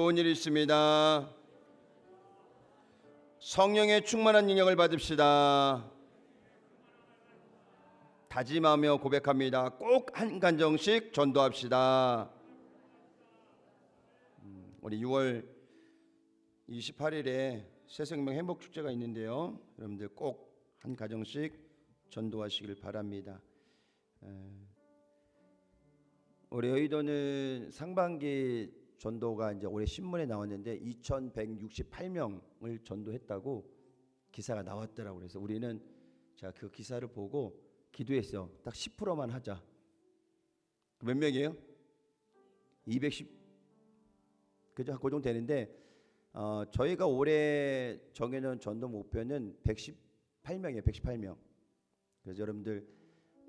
좋은 일이 있습니다. 성령의 충만한 능력을 받읍시다. 다짐하며 고백합니다. 꼭 한 간정씩 전도합시다. 우리 6월 28일에 새생명 행복축제가 있는데요, 여러분들 꼭 한 가정씩 전도하시길 바랍니다. 우리 여의도는 상반기 전도가 이제 올해 신문에 나왔는데 2,168명을 전도했다고 기사가 나왔더라고요. 그래서 우리는 제가 그 기사를 보고 기도했어요. 딱 10%만 하자. 몇 명이에요? 210. 그죠? 그 정도 되는데 저희가 올해 정해놓은 전도 목표는 118명이에요. 118명. 그래서 여러분들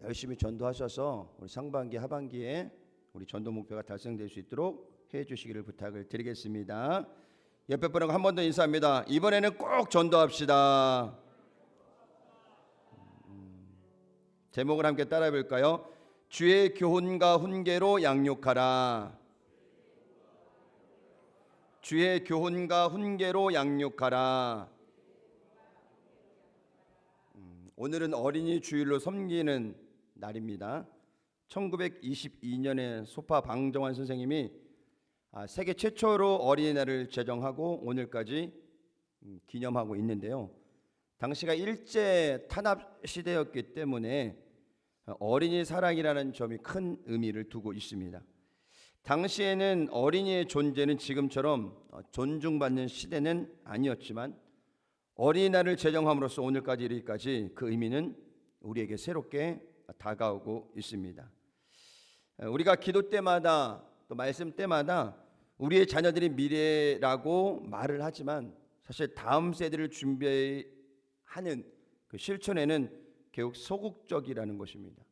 열심히 전도하셔서 우리 상반기 하반기에 우리 전도 목표가 달성될 수 있도록 해주시기를 부탁을 드리겠습니다. 옆에 분하고 한 번 더 인사합니다. 이번에는 꼭 전도합시다. 제목을 함께 따라해 볼까요? 주의 교훈과 훈계로 양육하라. 주의 교훈과 훈계로 양육하라. 오늘은 어린이 주일로 섬기는 날입니다. 1922년에 소파 방정환 선생님이 세계 최초로 어린이날을 제정하고 오늘까지 기념하고 있는데요. 당시가 일제 탄압 시대였기 때문에 어린이 사랑이라는 점이 큰 의미를 두고 있습니다. 당시에는 어린이의 존재는 지금처럼 존중받는 시대는 아니었지만 어린이날을 제정함으로써 오늘까지 이르기까지 그 의미는 우리에게 새롭게 다가오고 있습니다. 우리가 기도 때마다 또 말씀 때마다 우리의 자녀들이 미래라고 말을 하지만 사실 다음 세대를 준비하는 그 실천에는 결국 소극적이라는 것입니다.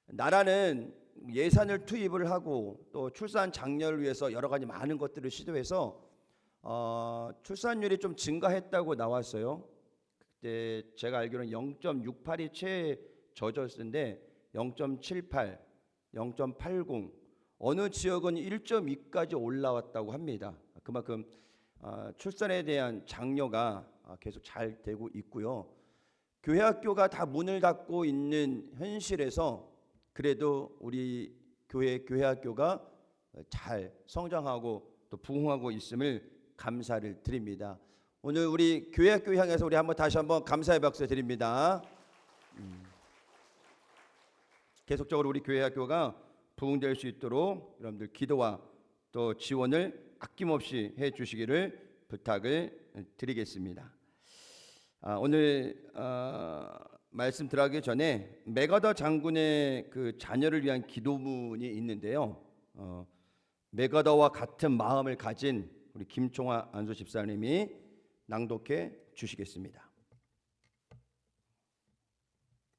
나라는 예산을 투입을 하고 또 출산 장려를 위해서 여러 가지 많은 것들을 시도해서 출산율이 좀 증가했다고 나왔어요. 그때 제가 알기로는 0.68이 최저였는데 0.78, 0.80, 어느 지역은 1.2까지 올라왔다고 합니다. 그만큼 출산에 대한 장려가 계속 잘 되고 있고요. 교회 학교가 다 문을 닫고 있는 현실에서 그래도 우리 교회 학교가 잘 성장하고 또 부흥하고 있음을 감사를 드립니다. 오늘 우리 교회 학교 향해서 우리 다시 한번 감사의 박수 드립니다. 계속적으로 우리 교회 학교가 부흥될 수 있도록 여러분들 기도와 또 지원을 아낌없이 해 주시기를 부탁을 드리겠습니다. 오늘 말씀 들어가기 전에 맥어더 장군의 그 자녀를 위한 기도문이 있는데요. 맥어더와 같은 마음을 가진 우리 김총화 안수 집사님이 낭독해 주시겠습니다.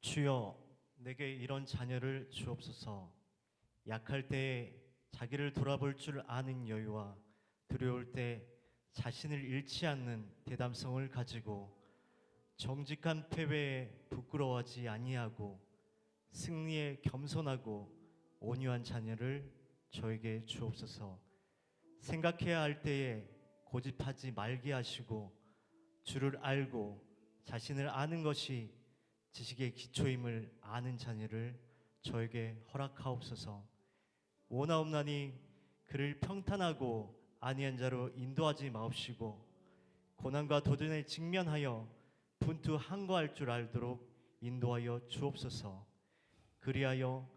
주여, 내게 이런 자녀를 주옵소서. 약할 때에 자기를 돌아볼 줄 아는 여유와 두려울 때 자신을 잃지 않는 대담성을 가지고 정직한 패배에 부끄러워하지 아니하고 승리에 겸손하고 온유한 자녀를 저에게 주옵소서. 생각해야 할 때에 고집하지 말게 하시고 주를 알고 자신을 아는 것이 지식의 기초임을 아는 자녀를 저에게 허락하옵소서. 원하옵나니 그를 평탄하고 안이한 자로 인도하지 마옵시고 고난과 도전에 직면하여 분투 항거할 줄 알도록 인도하여 주옵소서. 그리하여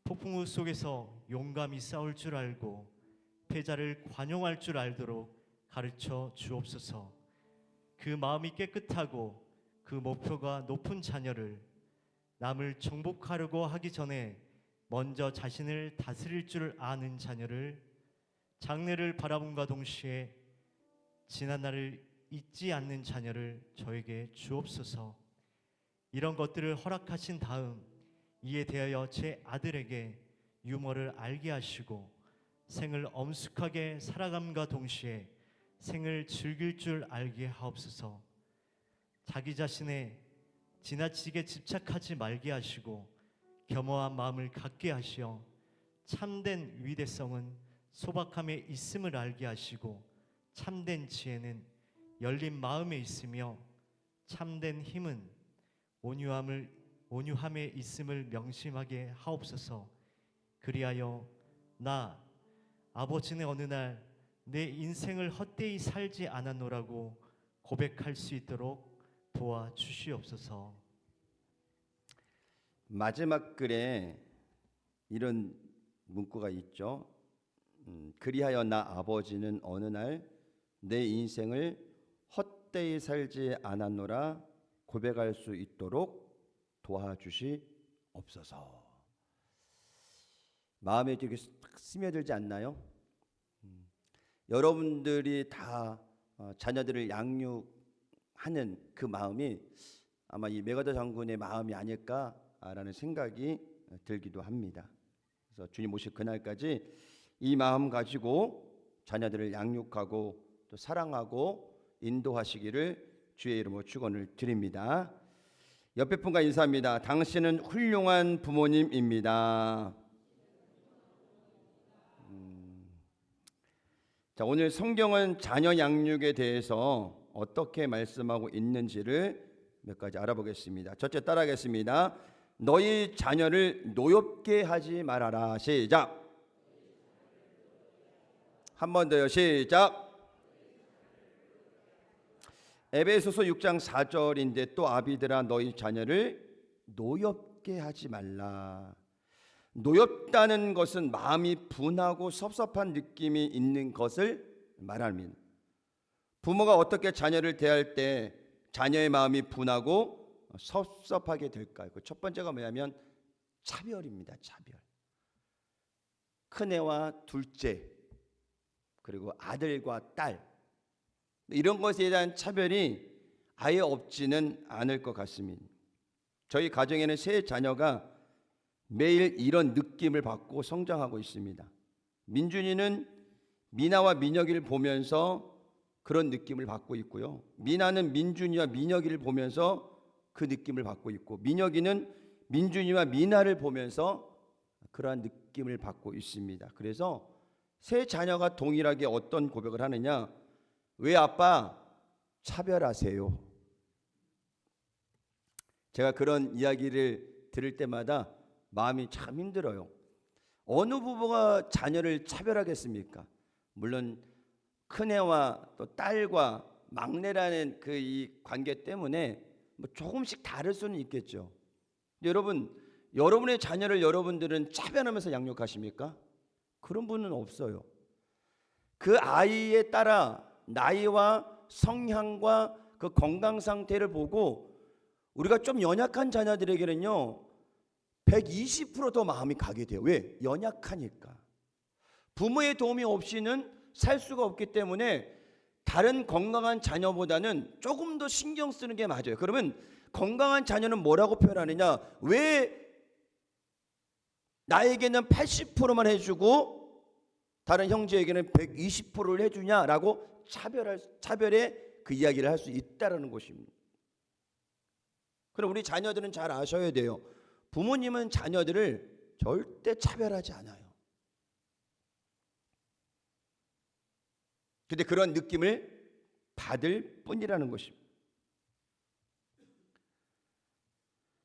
폭풍우 속에서 용감히 싸울 줄 알고 패자를 관용할 줄 알도록 가르쳐 주옵소서. 그 마음이 깨끗하고 그 목표가 높은 자녀를 남을 정복하려고 하기 전에 먼저 자신을 다스릴 줄 아는 자녀를 장래를 바라봄과 동시에 지난 날을 잊지 않는 자녀를 저에게 주옵소서. 이런 것들을 허락하신 다음 이에 대하여 제 아들에게 유머를 알게 하시고 생을 엄숙하게 살아감과 동시에 생을 즐길 줄 알게 하옵소서. 자기 자신에 지나치게 집착하지 말게 하시고 겸허한 마음을 갖게 하시어 참된 위대성은 소박함에 있음을 알게 하시고 참된 지혜는 열린 마음에 있으며 참된 힘은 온유함에 있음을 명심하게 하옵소서. 그리하여 나 아버지는 어느 날 내 인생을 헛되이 살지 않았노라고 고백할 수 있도록 도와주시옵소서. 마지막 글에 이런 문구가 있죠. 그리하여 나 아버지는 어느 날 내 인생을 헛되이 살지 않았노라 고백할 수 있도록 도와주시옵소서. 마음에 되게 딱 스며들지 않나요? 여러분들이 다 자녀들을 양육하는 그 마음이 아마 이 메가더 장군의 마음이 아닐까라는 생각이 들기도 합니다. 그래서 주님 오실 그날까지 이 마음 가지고 자녀들을 양육하고 또 사랑하고 인도하시기를 주의 이름으로 축원을 드립니다. 옆에 분과 인사합니다. 당신은 훌륭한 부모님입니다. 자, 오늘 성경은 자녀 양육에 대해서 어떻게 말씀하고 있는지를 몇 가지 알아보겠습니다. 첫째 따라하겠습니다. 너희 자녀를 노엽게 하지 말아라. 시작. 한 번 더요. 시작. 에베소서 6장 4절인데 또 아비들아 너희 자녀를 노엽게 하지 말라. 노엽다는 것은 마음이 분하고 섭섭한 느낌이 있는 것을 말합니다. 부모가 어떻게 자녀를 대할 때 자녀의 마음이 분하고 섭섭하게 될까요? 그 첫 번째가 뭐냐면 차별입니다. 차별. 큰애와 둘째, 그리고 아들과 딸, 이런 것에 대한 차별이 아예 없지는 않을 것 같습니다. 저희 가정에는 세 자녀가 매일 이런 느낌을 받고 성장하고 있습니다. 민준이는 미나와 민혁이를 보면서 그런 느낌을 받고 있고요. 미나는 민준이와 민혁이를 보면서 그 느낌을 받고 있고, 민혁이는 민준이와 미나를 보면서 그러한 느낌을 받고 있습니다. 그래서 세 자녀가 동일하게 어떤 고백을 하느냐? 왜 아빠 차별하세요? 제가 그런 이야기를 들을 때마다 마음이 참 힘들어요. 어느 부부가 자녀를 차별하겠습니까? 물론 큰애와 또 딸과 막내라는 그 이 관계 때문에 뭐 조금씩 다를 수는 있겠죠. 여러분, 여러분의 자녀를 여러분들은 차별하면서 양육하십니까? 그런 분은 없어요. 그 아이에 따라 나이와 성향과 그 건강 상태를 보고 우리가 좀 연약한 자녀들에게는요 120%더 마음이 가게 돼요. 왜? 연약하니까. 부모의 도움이 없이는 살 수가 없기 때문에 다른 건강한 자녀보다는 조금 더 신경 쓰는 게 맞아요. 그러면 건강한 자녀는 뭐라고 표현하느냐? 왜 나에게는 80%만 해주고 다른 형제에게는 120%를 해주냐라고 차별의 그 이야기를 할 수 있다는 것입니다. 그럼 우리 자녀들은 잘 아셔야 돼요. 부모님은 자녀들을 절대 차별하지 않아요. 근데 그런 느낌을 받을 뿐이라는 것입니다.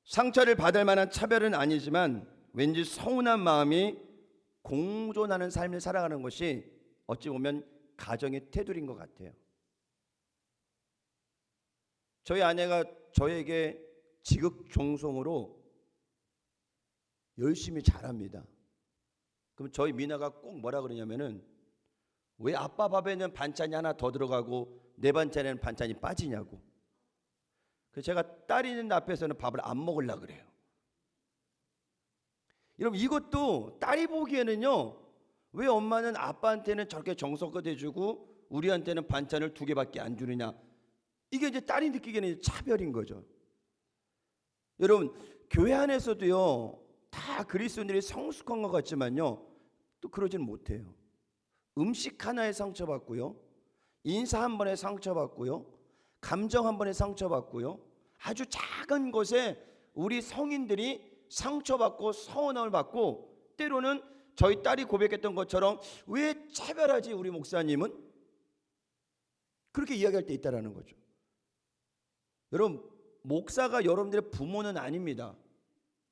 상처를 받을 만한 차별은 아니지만 왠지 서운한 마음이 공존하는 삶을 살아가는 것이 어찌 보면 가정의 테두리인 것 같아요. 저희 아내가 저에게 지극정성으로 열심히 잘합니다. 그럼 저희 미나가 꼭 뭐라 그러냐면은 왜 아빠 밥에는 반찬이 하나 더 들어가고 내 반찬에는 반찬이 빠지냐고. 그래서 제가 딸이 있는 앞에서는 밥을 안 먹으려고 그래요. 여러분, 이것도 딸이 보기에는요 왜 엄마는 아빠한테는 저렇게 정성껏 해주고 우리한테는 반찬을 2개밖에 안 주느냐, 이게 이제 딸이 느끼기에는 차별인 거죠. 여러분, 교회 안에서도요 다 그리스도인들이 성숙한 것 같지만요 또 그러지는 못해요. 음식 하나에 상처받고요, 인사 한 번에 상처받고요, 감정 한 번에 상처받고요, 아주 작은 것에 우리 성인들이 상처받고 서운함을 받고 때로는 저희 딸이 고백했던 것처럼 왜 차별하지 우리 목사님은? 그렇게 이야기할 때 있다라는 거죠. 여러분, 목사가 여러분들의 부모는 아닙니다.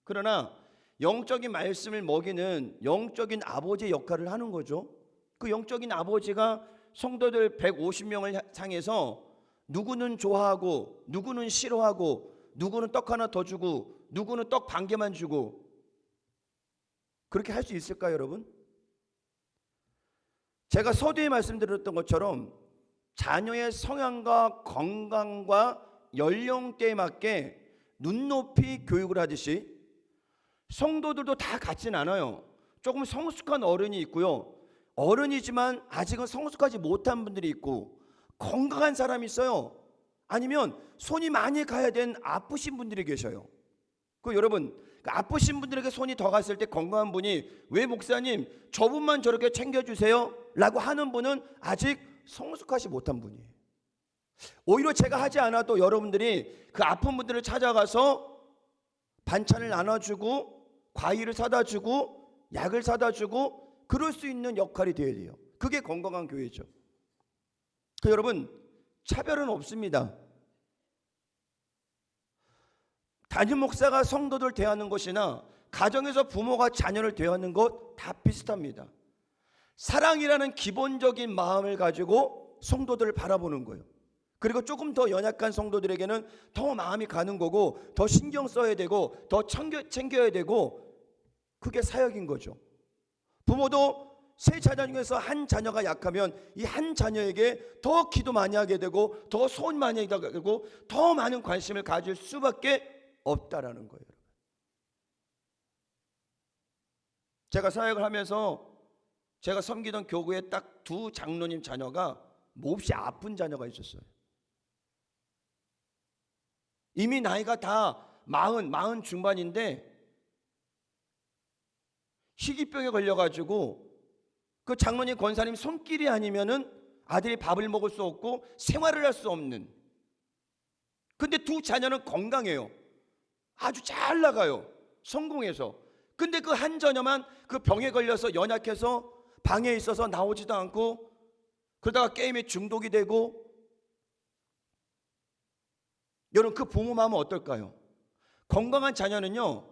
그러나 영적인 말씀을 먹이는 영적인 아버지의 역할을 하는 거죠. 그 영적인 아버지가 성도들 150명을 향해서 누구는 좋아하고 누구는 싫어하고 누구는 떡 하나 더 주고 누구는 떡 반 개만 주고 그렇게 할 수 있을까요, 여러분? 제가 서두에 말씀드렸던 것처럼 자녀의 성향과 건강과 연령대에 맞게 눈높이 교육을 하듯이 성도들도 다 같진 않아요. 조금 성숙한 어른이 있고요. 어른이지만 아직은 성숙하지 못한 분들이 있고 건강한 사람이 있어요. 아니면 손이 많이 가야 된 아프신 분들이 계셔요. 그 여러분, 아프신 분들에게 손이 더 갔을 때 건강한 분이 왜 목사님 저분만 저렇게 챙겨주세요? 라고 하는 분은 아직 성숙하지 못한 분이에요. 오히려 제가 하지 않아도 여러분들이 그 아픈 분들을 찾아가서 반찬을 나눠주고 과일을 사다 주고 약을 사다 주고 그럴 수 있는 역할이 되어야 돼요. 그게 건강한 교회죠. 그 여러분, 차별은 없습니다. 담임 목사가 성도들 대하는 것이나 가정에서 부모가 자녀를 대하는 것 다 비슷합니다. 사랑이라는 기본적인 마음을 가지고 성도들을 바라보는 거예요. 그리고 조금 더 연약한 성도들에게는 더 마음이 가는 거고 더 신경 써야 되고 더 챙겨야 되고 그게 사역인 거죠. 부모도 세 자녀 중에서 한 자녀가 약하면 이 한 자녀에게 더 기도 많이 하게 되고 더 소원 많이 하게 되고 더 많은 관심을 가질 수밖에 없다라는 거예요. 제가 사역을 하면서 제가 섬기던 교구에 딱 두 장로님 자녀가 몹시 아픈 자녀가 있었어요. 이미 나이가 다 40 중반인데 희귀병에 걸려가지고 그 장로님 권사님 손길이 아니면은 아들이 밥을 먹을 수 없고 생활을 할 수 없는. 근데 두 자녀는 건강해요. 아주 잘 나가요. 성공해서. 근데 그 한 자녀만 그 병에 걸려서 연약해서 방에 있어서 나오지도 않고 그러다가 게임에 중독이 되고. 여러분, 그 부모 마음은 어떨까요? 건강한 자녀는요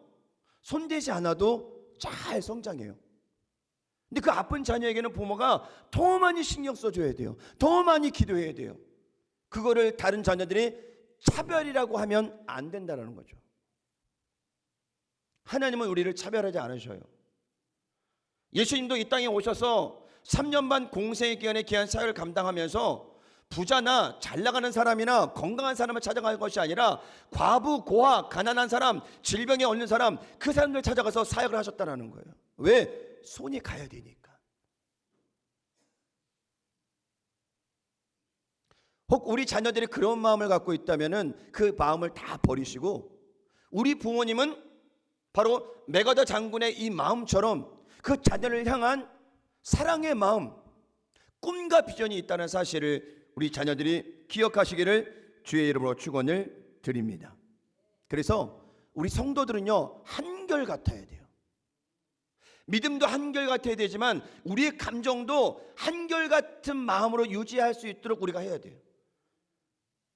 손대지 않아도 잘 성장해요. 근데 그 아픈 자녀에게는 부모가 더 많이 신경 써줘야 돼요. 더 많이 기도해야 돼요. 그거를 다른 자녀들이 차별이라고 하면 안 된다는 거죠. 하나님은 우리를 차별하지 않으셔요. 예수님도 이 땅에 오셔서 3년 반 공생의 기간에 귀한 사역을 감당하면서 부자나 잘 나가는 사람이나 건강한 사람을 찾아가는 것이 아니라 과부, 고아, 가난한 사람, 질병에 얽는 사람, 그 사람들 찾아가서 사역을 하셨다는 거예요. 왜? 손이 가야 되니까. 혹 우리 자녀들이 그런 마음을 갖고 있다면은 그 마음을 다 버리시고 우리 부모님은 바로 메가더 장군의 이 마음처럼 그 자녀를 향한 사랑의 마음, 꿈과 비전이 있다는 사실을 우리 자녀들이 기억하시기를 주의 이름으로 축원을 드립니다. 그래서 우리 성도들은요 한결같아야 돼요. 믿음도 한결같아야 되지만 우리의 감정도 한결같은 마음으로 유지할 수 있도록 우리가 해야 돼요.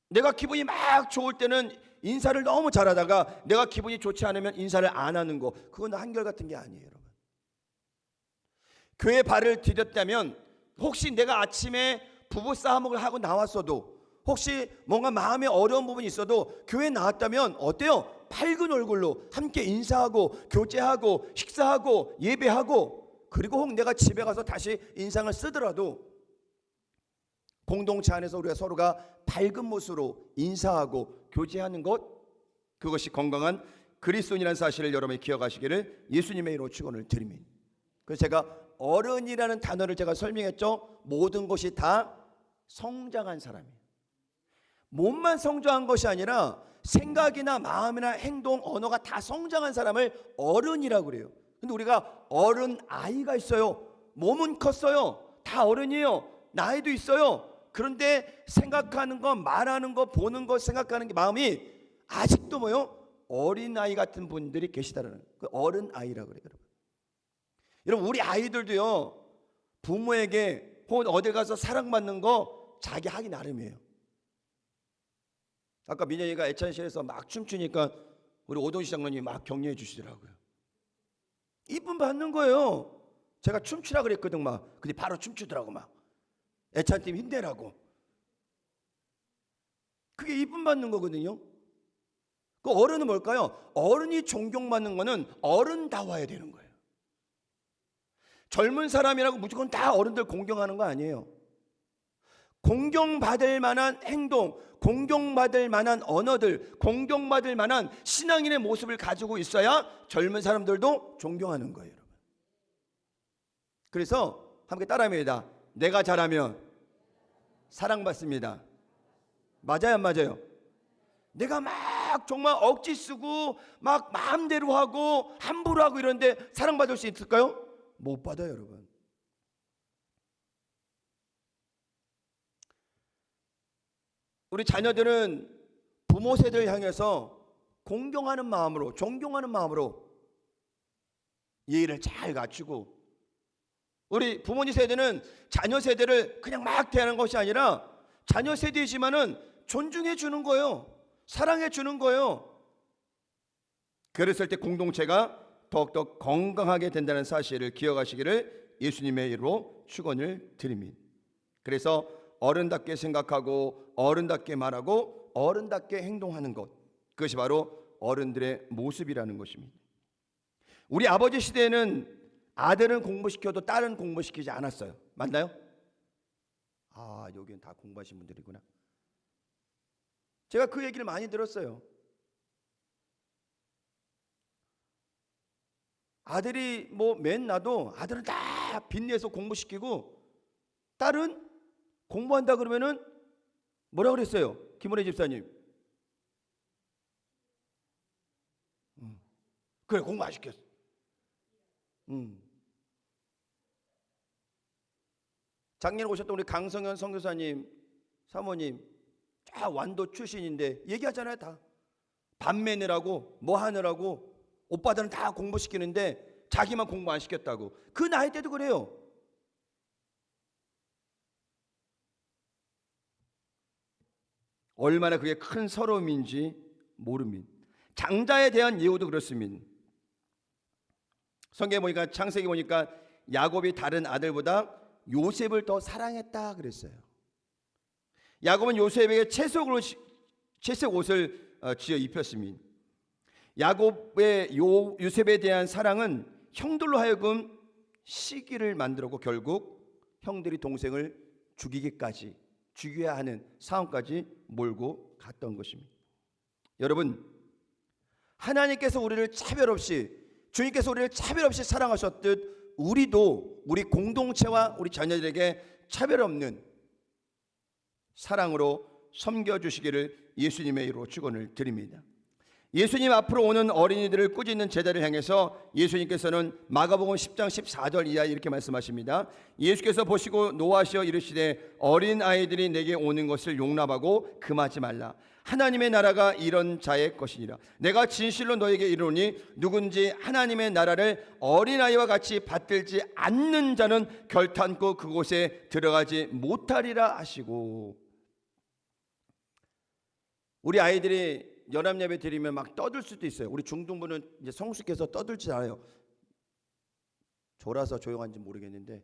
내가 기분이 막 좋을 때는 인사를 너무 잘하다가 내가 기분이 좋지 않으면 인사를 안 하는 거, 그건 한결같은 게 아니에요, 여러분. 교회 발을 디뎠다면 혹시 내가 아침에 부부싸움을 하고 나왔어도 혹시 뭔가 마음에 어려운 부분이 있어도 교회에 나왔다면 어때요? 밝은 얼굴로 함께 인사하고 교제하고 식사하고 예배하고, 그리고 혹 내가 집에 가서 다시 인상을 쓰더라도 공동체 안에서 우리가 서로가 밝은 모습으로 인사하고 교제하는 것, 그것이 건강한 그리스도인이라는 사실을 여러분이 기억하시기를 예수님의 이름으로 축원을 드립니다. 그래서 제가 어른이라는 단어를 제가 설명했죠. 모든 것이 다 성장한 사람이에요. 몸만 성장한 것이 아니라 생각이나 마음이나 행동, 언어가 다 성장한 사람을 어른이라고 그래요. 근데 우리가 어른 아이가 있어요. 몸은 컸어요. 다 어른이에요. 나이도 있어요. 그런데 생각하는 거, 말하는 거, 보는 거, 생각하는 게 마음이 아직도 뭐요? 어린 아이 같은 분들이 계시다는 그 어른 아이라고 그래요, 여러분. 여러분 우리 아이들도요 부모에게 혹은 어디 가서 사랑받는 거 자기 하기 나름이에요. 아까 민영이가 애찬실에서 막 춤추니까 우리 오동시 장로님이 막 격려해 주시더라고요. 이쁨 받는 거예요. 제가 춤추라 그랬거든 막. 근데 바로 춤추더라고 막. 애찬팀 힘내라고. 그게 이쁨 받는 거거든요. 그 어른은 뭘까요? 어른이 존경받는 거는 어른다워야 되는 거예요. 젊은 사람이라고 무조건 다 어른들 공경하는 거 아니에요. 공경받을 만한 행동, 공경받을 만한 언어들, 공경받을 만한 신앙인의 모습을 가지고 있어야 젊은 사람들도 존경하는 거예요, 여러분. 그래서 함께 따라합니다. 내가 잘하면 사랑받습니다. 맞아요, 안 맞아요? 내가 막 정말 억지 쓰고 막 마음대로 하고 함부로 하고 이런데 사랑받을 수 있을까요? 못 받아요, 여러분. 우리 자녀들은 부모 세대를 향해서 공경하는 마음으로, 존경하는 마음으로 예의를 잘 갖추고, 우리 부모님 세대는 자녀 세대를 그냥 막 대하는 것이 아니라 자녀 세대이지만은 존중해 주는 거예요. 사랑해 주는 거예요. 그랬을 때 공동체가 더욱더 건강하게 된다는 사실을 기억하시기를 예수님의 이름으로 축원을 드립니다. 그래서 어른답게 생각하고 어른답게 말하고 어른답게 행동하는 것, 그것이 바로 어른들의 모습이라는 것입니다. 우리 아버지 시대에는 아들은 공부시켜도 딸은 공부시키지 않았어요. 맞나요? 아, 여기는 다 공부하신 분들이구나. 제가 그 얘기를 많이 들었어요. 아들이 뭐 맨나도 아들은 다 빚내서 공부시키고 딸은 공부한다 그러면은 뭐라 그랬어요? 김원혜 집사님. 그래, 공부 안 시켰어. 작년에 오셨던 우리 강성현 선교사님 사모님 쫙 완도 출신인데 얘기하잖아요. 다 밥 매느라고 뭐 하느라고 오빠들은 다 공부시키는데 자기만 공부 안 시켰다고. 그 나이 때도 그래요. 얼마나 그게 큰 서러움인지 모릅니다. 장자에 대한 예우도 그렇습니다. 성경에 보니까 창세기 보니까 야곱이 다른 아들보다 요셉을 더 사랑했다 그랬어요. 야곱은 요셉에게 채색 옷을 지어 입혔습니다. 야곱의 요셉에 대한 사랑은 형들로 하여금 시기를 만들었고 결국 형들이 동생을 죽여야 하는 상황까지 몰고 갔던 것입니다. 여러분, 하나님께서 우리를 차별 없이, 주님께서 우리를 차별 없이 사랑하셨듯 우리도 우리 공동체와 우리 자녀들에게 차별 없는 사랑으로 섬겨주시기를 예수님의 이름으로 축원을 드립니다. 예수님 앞으로 오는 어린이들을 꾸짖는 제자를 향해서 예수님께서는 마가복음 10장 14절 이하에 이렇게 말씀하십니다. 예수께서 보시고 노하시어 이르시되 어린 아이들이 내게 오는 것을 용납하고 금하지 말라. 하나님의 나라가 이런 자의 것이니라. 내가 진실로 너에게 이르노니 누군지 하나님의 나라를 어린아이와 같이 받들지 않는 자는 결탄코 그곳에 들어가지 못하리라 하시고, 우리 아이들이 연합예배 드리면 막 떠들 수도 있어요. 우리 중등부는 이제 성숙해서 떠들지 않아요. 졸아서 조용한지 모르겠는데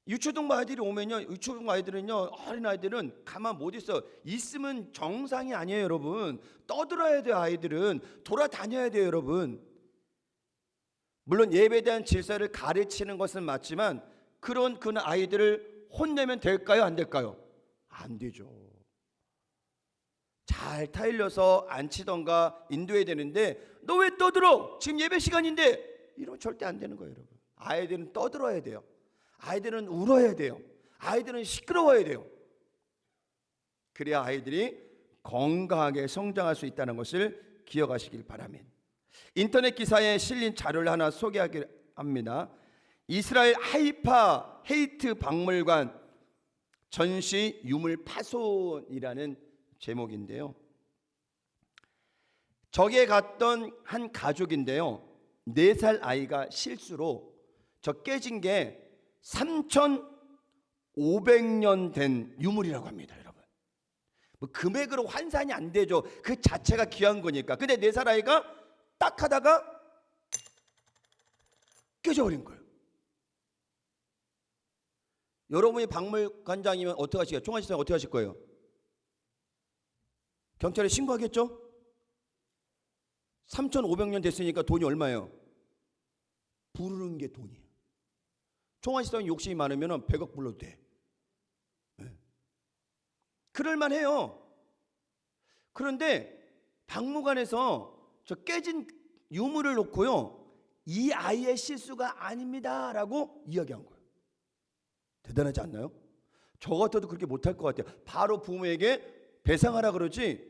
유초등 아이들이 오면요, 유초등 아이들은요, 어린 아이들은 가만 못 있어. 있으면 정상이 아니에요, 여러분. 떠들어야 돼요. 아이들은 돌아다녀야 돼요, 여러분. 물론 예배에 대한 질서를 가르치는 것은 맞지만 그런 아이들을 혼내면 될까요, 안 될까요? 안 되죠. 잘 타일려서 앉히던가 인도해야 되는데 너 왜 떠들어? 지금 예배 시간인데 이러면 절대 안 되는 거예요, 여러분. 아이들은 떠들어야 돼요. 아이들은 울어야 돼요. 아이들은 시끄러워야 돼요. 그래야 아이들이 건강하게 성장할 수 있다는 것을 기억하시길 바랍니다. 인터넷 기사에 실린 자료를 하나 소개하기를 합니다. 이스라엘 하이파 헤이트 박물관 전시 유물 파손이라는 제목인데요. 저기에 갔던 한 가족인데요, 4살 아이가 실수로 저 깨진 게 3,500년 된 유물이라고 합니다, 여러분. 뭐 금액으로 환산이 안 되죠. 그 자체가 귀한 거니까. 근데 네 살아이가 딱 하다가 깨져버린 거예요. 여러분이 박물관장이면 어떻게 하시겠어요? 총괄시장 어떻게 하실 거예요? 경찰에 신고하겠죠? 3,500년 됐으니까 돈이 얼마예요? 부르는 게 돈이에요. 총괄시장이 욕심이 많으면 100억 불러도 돼. 네. 그럴만 해요. 그런데 박물관에서 저 깨진 유물을 놓고요, 이 아이의 실수가 아닙니다 라고 이야기한 거예요. 대단하지 않나요? 저 같아도 그렇게 못할 것 같아요. 바로 부모에게 배상하라 그러지,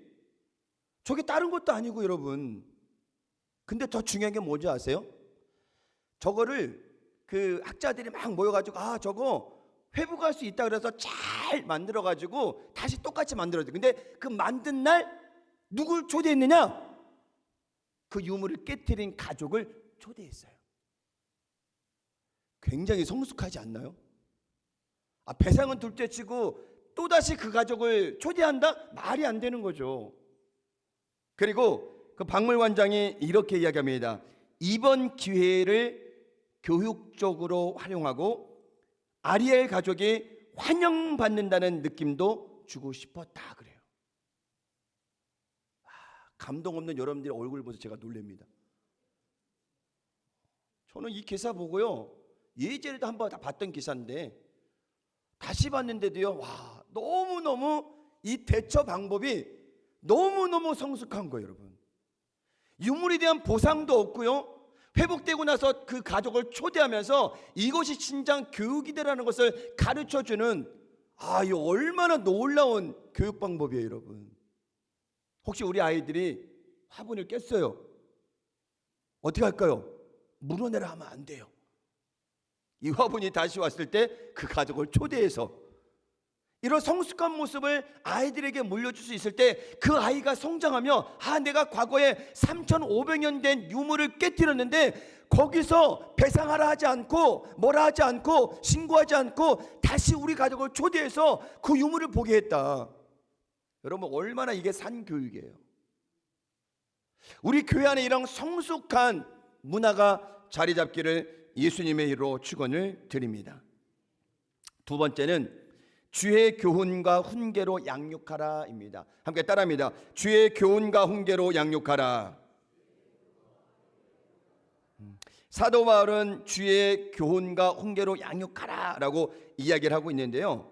저게 다른 것도 아니고 여러분. 근데 더 중요한 게 뭔지 아세요? 저거를 그 학자들이 막 모여가지고 저거 회복할 수 있다 그래서 잘 만들어가지고 다시 똑같이 만들어야 돼. 근데 그 만든 날 누굴 초대했느냐? 그 유물을 깨트린 가족을 초대했어요. 굉장히 성숙하지 않나요? 배상은 둘째치고 또다시 그 가족을 초대한다? 말이 안 되는 거죠. 그리고 그 박물관장이 이렇게 이야기합니다. 이번 기회를 교육적으로 활용하고 아리엘 가족이 환영받는다는 느낌도 주고 싶었다 그래요. 감동 없는 여러분들의 얼굴 보면서 제가 놀랍니다. 저는 이 기사 보고요, 예전에도 한번 다 봤던 기사인데 다시 봤는데도요, 너무너무 이 대처 방법이 너무너무 성숙한 거예요, 여러분. 유물에 대한 보상도 없고요, 회복되고 나서 그 가족을 초대하면서 이것이 진정 교육이다라는 것을 가르쳐주는, 이 얼마나 놀라운 교육 방법이에요, 여러분. 혹시 우리 아이들이 화분을 깼어요. 어떻게 할까요? 물어내라 하면 안 돼요. 이 화분이 다시 왔을 때 그 가족을 초대해서 이런 성숙한 모습을 아이들에게 물려줄 수 있을 때 그 아이가 성장하며 내가 과거에 3,500년 된 유물을 깨뜨렸는데 거기서 배상하라 하지 않고 뭐라 하지 않고 신고하지 않고 다시 우리 가족을 초대해서 그 유물을 보게 했다. 여러분, 얼마나 이게 산 교육이에요. 우리 교회 안에 이런 성숙한 문화가 자리 잡기를 예수님의 이름으로 축원을 드립니다. 두 번째는 주의 교훈과 훈계로 양육하라입니다. 함께 따라합니다. 주의 교훈과 훈계로 양육하라. 사도 바울은 주의 교훈과 훈계로 양육하라라고 이야기를 하고 있는데요,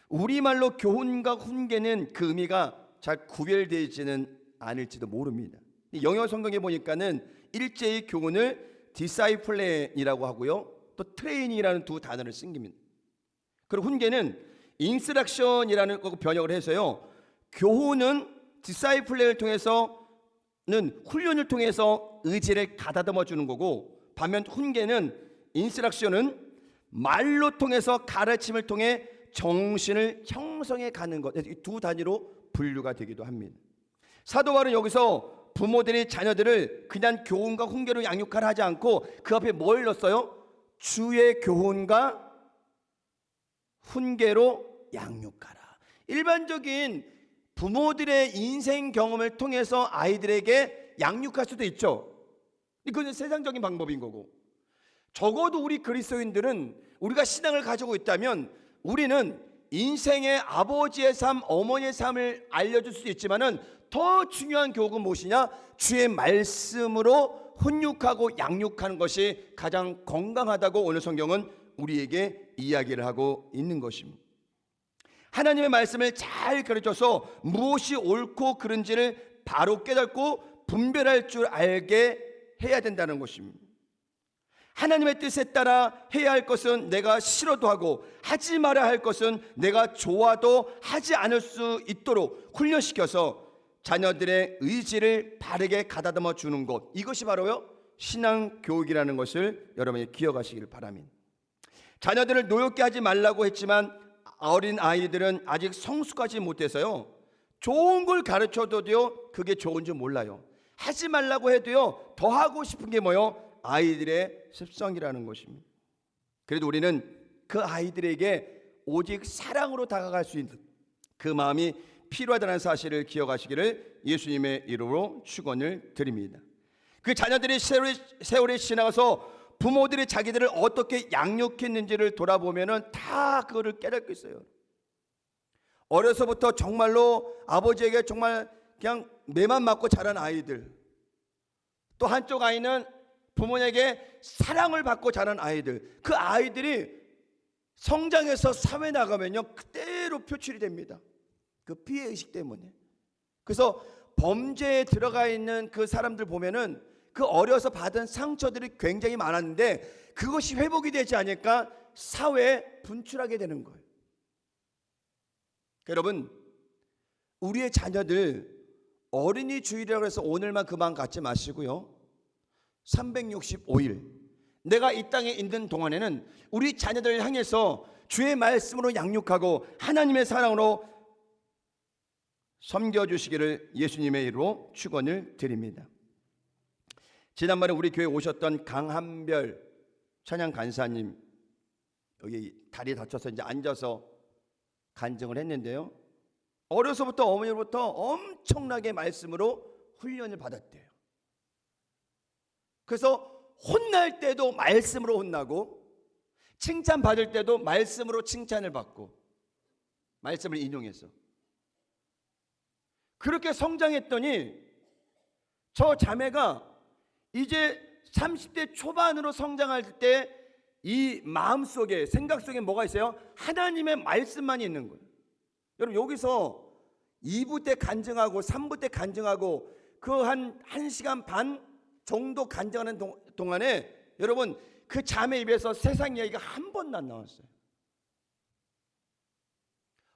우리말로 교훈과 훈계는 그 의미가 잘 구별되지는 않을지도 모릅니다. 영어 성경에 보니까는 일제히 교훈을 디사이플레이라고 하고요, 또 트레이닝이라는 두 단어를 쓴겁니다. 그리고 훈계는 인스트럭션이라는 거 번역을 해서요, 교훈은 디사이플레이를 통해서는 훈련을 통해서 의지를 가다듬어 주는 거고, 반면 훈계는 인스트럭션은 말로 통해서 가르침을 통해 정신을 형성해 가는 것, 이 두 단위로 분류가 되기도 합니다. 사도 바울은 여기서 부모들이 자녀들을 그냥 교훈과 훈계로 양육하라 하지 않고 그 앞에 뭘 넣었어요? 주의 교훈과 훈계로 양육하라. 일반적인 부모들의 인생 경험을 통해서 아이들에게 양육할 수도 있죠. 그건 세상적인 방법인 거고, 적어도 우리 그리스도인들은 우리가 신앙을 가지고 있다면 우리는 인생의 아버지의 삶, 어머니의 삶을 알려줄 수도 있지만은 더 중요한 교육은 무엇이냐? 주의 말씀으로 훈육하고 양육하는 것이 가장 건강하다고 오늘 성경은 우리에게 이야기를 하고 있는 것입니다. 하나님의 말씀을 잘 가르쳐서 무엇이 옳고 그른지를 바로 깨닫고 분별할 줄 알게 해야 된다는 것입니다. 하나님의 뜻에 따라 해야 할 것은 내가 싫어도 하고 하지 말아야 할 것은 내가 좋아도 하지 않을 수 있도록 훈련시켜서 자녀들의 의지를 바르게 가다듬어 주는 것, 이것이 바로요 신앙 교육이라는 것을 여러분이 기억하시기를 바랍니다. 자녀들을 노엽게 하지 말라고 했지만 어린 아이들은 아직 성숙하지 못해서요, 좋은 걸 가르쳐도요 그게 좋은 줄 몰라요. 하지 말라고 해도요 더 하고 싶은 게 뭐요? 아이들의 습성이라는 것입니다. 그래도 우리는 그 아이들에게 오직 사랑으로 다가갈 수 있는 그 마음이 필요하다는 사실을 기억하시기를 예수님의 이름으로 축원을 드립니다. 그 자녀들이 세월이 지나가서 부모들이 자기들을 어떻게 양육했는지를 돌아보면은 다 그거를 깨닫고 있어요. 어려서부터 정말로 아버지에게 정말 그냥 매만 맞고 자란 아이들, 또 한쪽 아이는 부모에게 사랑을 받고 자란 아이들, 그 아이들이 성장해서 사회 나가면요 그대로 표출이 됩니다. 그 피해의식 때문에. 그래서 범죄에 들어가 있는 그 사람들 보면은 그 어려서 받은 상처들이 굉장히 많았는데 그것이 회복이 되지 않으니까 사회에 분출하게 되는 거예요. 여러분, 우리의 자녀들 어린이 주일이라고 해서 오늘만 그만 갖지 마시고요, 365일 내가 이 땅에 있는 동안에는 우리 자녀들을 향해서 주의 말씀으로 양육하고 하나님의 사랑으로 섬겨주시기를 예수님의 이름으로 축원을 드립니다. 지난번에 우리 교회에 오셨던 강한별 찬양 간사님, 여기 다리 다쳐서 이제 앉아서 간증을 했는데요, 어려서부터 어머니로부터 엄청나게 말씀으로 훈련을 받았대요. 그래서 혼날 때도 말씀으로 혼나고 칭찬 받을 때도 말씀으로 칭찬을 받고 말씀을 인용해서 그렇게 성장했더니 저 자매가 이제 30대 초반으로 성장할 때 이 마음속에 생각 속에 뭐가 있어요? 하나님의 말씀만 있는 거예요. 여러분, 여기서 2부 때 간증하고 3부 때 간증하고 그 한 1시간 반 정도 간증하는 동안에 여러분 그 자매 입에서 세상 이야기가 한 번도 안 나왔어요.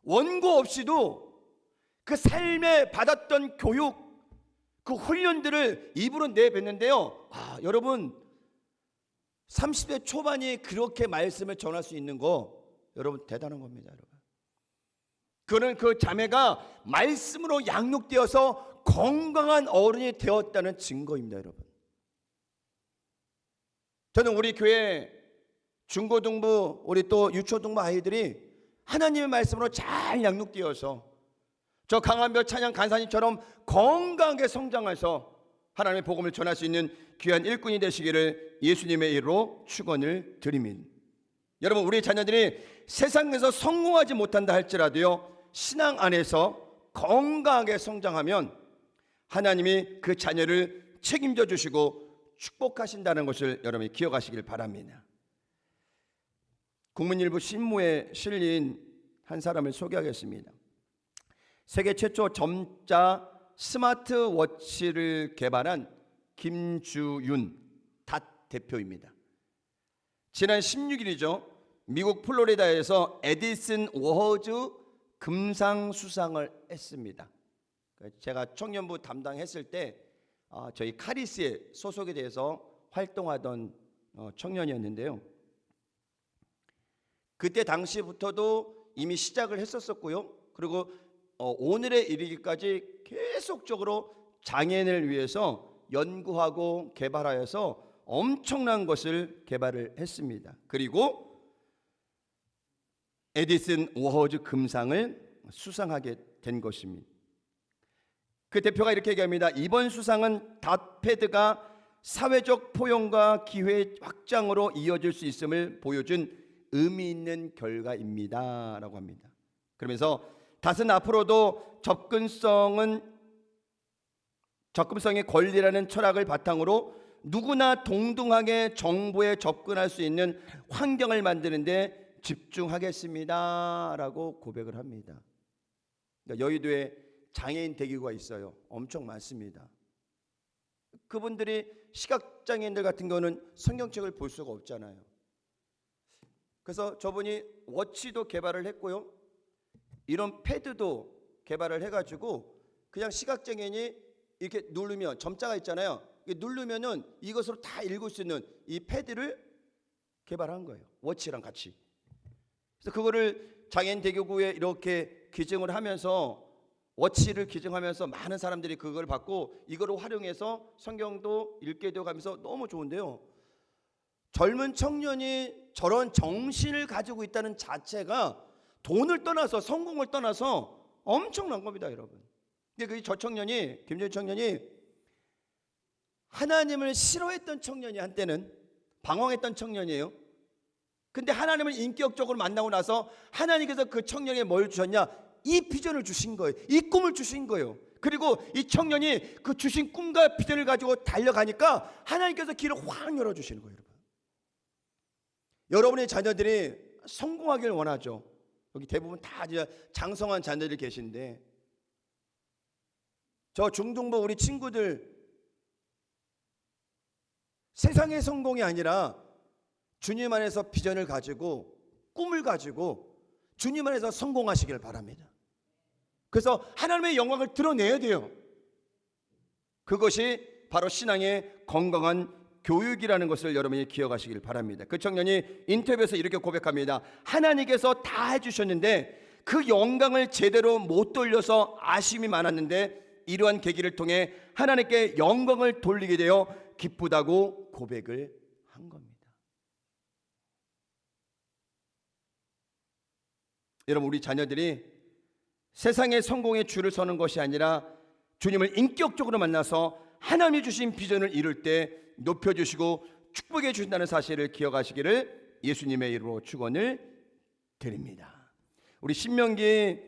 원고 없이도 그 삶에 받았던 교육, 그 훈련들을 입으로 내뱉는데요, 여러분 30대 초반이 그렇게 말씀을 전할 수 있는 거 여러분 대단한 겁니다. 여러분, 그는 그 자매가 말씀으로 양육되어서 건강한 어른이 되었다는 증거입니다. 여러분, 저는 우리 교회 중고등부, 우리 또 유초등부 아이들이 하나님의 말씀으로 잘 양육되어서 저 강한별 찬양 간사님처럼 건강하게 성장해서 하나님의 복음을 전할 수 있는 귀한 일꾼이 되시기를 예수님의 이름으로 축원을 드립니다. 여러분, 우리 자녀들이 세상에서 성공하지 못한다 할지라도요, 신앙 안에서 건강하게 성장하면 하나님이 그 자녀를 책임져 주시고 축복하신다는 것을 여러분이 기억하시길 바랍니다. 국민일보 신무에 실린 한 사람을 소개하겠습니다. 세계 최초 점자 스마트워치를 개발한 김주윤 닷 대표입니다. 지난 16일이죠. 미국 플로리다에서 에디슨 워즈 금상 수상을 했습니다. 제가 청년부 담당했을 때 저희 카리스에 소속에 대해서 활동하던 청년이었는데요, 그때 당시부터도 이미 시작을 했었고요. 그리고 오늘에 이르기까지 계속적으로 장애인을 위해서 연구하고 개발하여서 엄청난 것을 개발을 했습니다. 그리고 에디슨 워즈 금상을 수상하게 된 것입니다. 그 대표가 이렇게 얘기합니다. 이번 수상은 닷패드가 사회적 포용과 기회 확장으로 이어질 수 있음을 보여준 의미 있는 결과입니다 라고 합니다. 그러면서 닷은 앞으로도 접근성의 권리라는 철학을 바탕으로 누구나 동등하게 정보에 접근할 수 있는 환경을 만드는 데 집중하겠습니다 라고 고백을 합니다. 그러니까 여의도에 장애인 대기구가 있어요. 엄청 많습니다. 그분들이 시각장애인들 같은 경우는 성경책을 볼 수가 없잖아요. 그래서 저분이 워치도 개발을 했고요, 이런 패드도 개발을 해가지고 그냥 시각장애인이 이렇게 누르면 점자가 있잖아요. 누르면은 이것으로 다 읽을 수 있는 이 패드를 개발한 거예요. 워치랑 같이. 그래서 그거를 장애인 대교구에 이렇게 기증을 하면서, 워치를 기증하면서 많은 사람들이 그걸 받고 이거를 활용해서 성경도 읽게 되어 가면서 너무 좋은데요. 젊은 청년이 저런 정신을 가지고 있다는 자체가 돈을 떠나서 성공을 떠나서 엄청난 겁니다, 여러분. 근데 저 청년이, 김정일 청년이 하나님을 싫어했던 청년이, 한때는 방황했던 청년이에요. 근데 하나님을 인격적으로 만나고 나서 하나님께서 그 청년에게 뭘 주셨냐? 이 비전을 주신 거예요. 이 꿈을 주신 거예요. 그리고 이 청년이 그 주신 꿈과 비전을 가지고 달려가니까 하나님께서 길을 확 열어주시는 거예요, 여러분. 여러분의 자녀들이 성공하기를 원하죠. 여기 대부분 다 장성한 자녀들이 계신데, 저 중등부 우리 친구들 세상의 성공이 아니라 주님 안에서 비전을 가지고 꿈을 가지고 주님 안에서 성공하시길 바랍니다. 그래서 하나님의 영광을 드러내야 돼요. 그것이 바로 신앙의 건강한 교육이라는 것을 여러분이 기억하시길 바랍니다. 그 청년이 인터뷰에서 이렇게 고백합니다. 하나님께서 다 해주셨는데 그 영광을 제대로 못 돌려서 아쉬움이 많았는데 이러한 계기를 통해 하나님께 영광을 돌리게 되어 기쁘다고 고백을 한 겁니다. 여러분, 우리 자녀들이 세상의 성공에 줄을 서는 것이 아니라 주님을 인격적으로 만나서 하나님이 주신 비전을 이룰 때 높여주시고 축복해 주신다는 사실을 기억하시기를 예수님의 이름으로 축원을 드립니다. 우리 신명기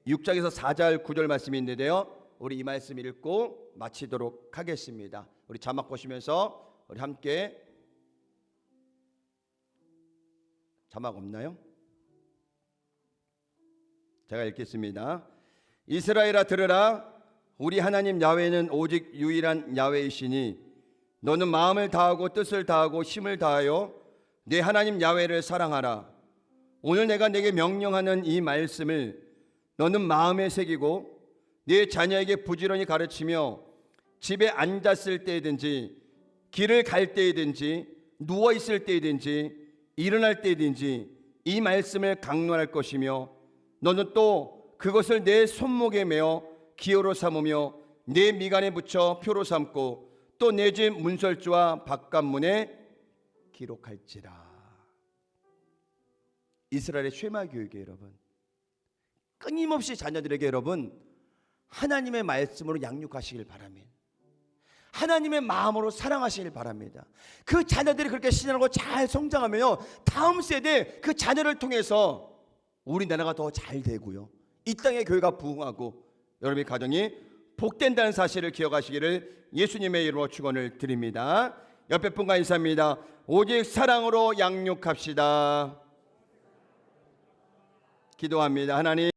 6장에서 4절 9절 말씀이 있는데요, 우리 이 말씀 읽고 마치도록 하겠습니다. 우리 자막 보시면서 우리 함께, 자막 없나요? 제가 읽겠습니다. 이스라엘아 들으라. 우리 하나님 야훼는 오직 유일한 야훼이시니 너는 마음을 다하고 뜻을 다하고 힘을 다하여 내 하나님 야훼를 사랑하라. 오늘 내가 내게 명령하는 이 말씀을 너는 마음에 새기고 네 자녀에게 부지런히 가르치며 집에 앉았을 때든지 길을 갈 때든지 누워 있을 때든지 일어날 때든지 이 말씀을 강론할 것이며 너는 또 그것을 내 손목에 메어 기호로 삼으며 내 미간에 붙여 표로 삼고 또 내 집 문설주와 바깥문에 기록할지라. 이스라엘의 쉐마 교육이에요, 여러분. 끊임없이 자녀들에게 여러분 하나님의 말씀으로 양육하시길 바랍니다. 하나님의 마음으로 사랑하시길 바랍니다. 그 자녀들이 그렇게 신앙하고 잘 성장하면요, 다음 세대 그 자녀를 통해서 우리나라가 더 잘 되고요, 이 땅의 교회가 부흥하고 여러분의 가정이 복된다는 사실을 기억하시기를 예수님의 이름으로 축원을 드립니다. 옆에 분과 인사합니다. 오직 사랑으로 양육합시다. 기도합니다. 하나님,